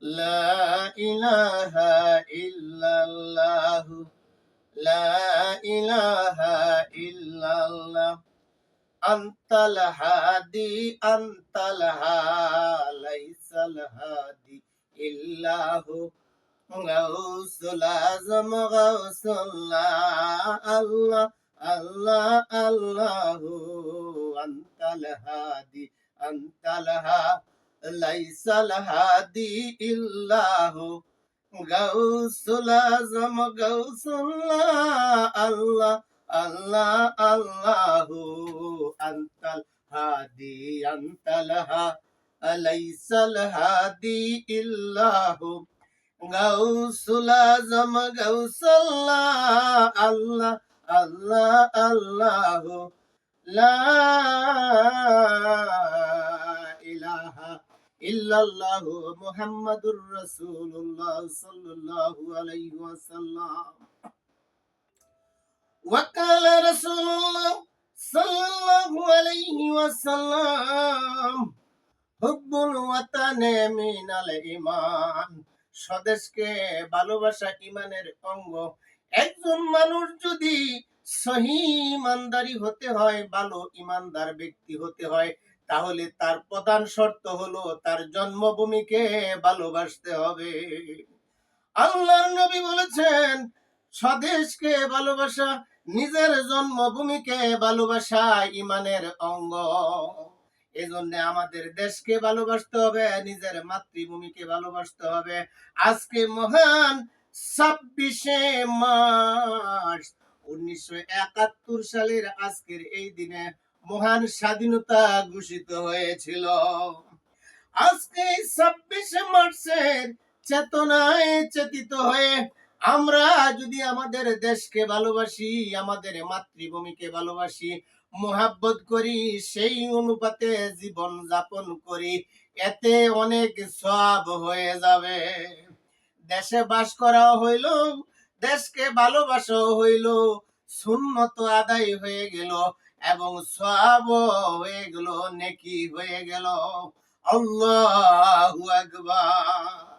লা ইলাহা ইল্লাল্লাহু লা ইলাহা ইল্লাল্লাহ আনতাল হাদি আনতাল লাইসাল হাদি ইল্লাহু গাউসুল আজম গাউসুল্লাহ আল্লাহ আল্লাহ আল্লাহু আনতাল হাদি আনতাল লাইসাল হাদি ইল্লাহু গাউসুল আজম গাউসুল্লাহ আল্লাহ আল্লাহ আল্লাহু আনতাল হাদি আনতাল লাইসাল হাদি ইল্লাহু গাউসুল আজম গাউসুল্লাহ আল্লাহ আল্লাহ আল্লাহু লা ইলাহা ইল্লাল্লাহু মুহাম্মাদুর রাসূলুল্লাহ সাল্লাল্লাহু আলাইহি ওয়াসাল্লাম ওয়া ক্বালা রাসূলুল্লাহ সাল্লাল্লাহু আলাইহি ওয়াসাল্লাম হুব্বুল ওয়াতানে মিনাল ঈমান স্বদেশকে ভালোবাসা ঈমানের অঙ্গ। একজন মানুষ যদি সহি ঈমানদারি হতে হয়, ভালো ঈমানদার ব্যক্তি হতে হয়, তাহলে তার প্রধান শর্ত হলো তার জন্মভূমিকে ভালোবাসতে হবে। আল্লাহর নবী বলেছেন, স্বদেশকে ভালোবাসা, নিজের জন্মভূমিকে ভালোবাসা ঈমানের অঙ্গ। এজন্য আমাদের দেশকে ভালোবাসতে হবে, নিজের মাতৃভূমিকে ভালোবাসতে হবে। আজকে মহান 26শে মার্চ 1971 সালের আজকের এই দিনে মহান স্বাধীনতা ঘোষিত হয়েছিল। আজকে 26শে মার্চের চেতনায় চেতিত হয়ে আমরা যদি আমাদের দেশকে ভালোবাসি, আমাদের মাতৃভূমিকে ভালোবাসি, মোহাব্বত করি, সেই অনুপাতে জীবন যাপন করি, এতে অনেক সওয়াব হয়ে যাবে। দেশে বাস করা হইল, দেশকে ভালোবাসা হইল, সুন্নত আদায় হয়ে গেল এবং সওয়াব হয়ে গেল, নেকি হয়ে গেল। আল্লাহু আকবার।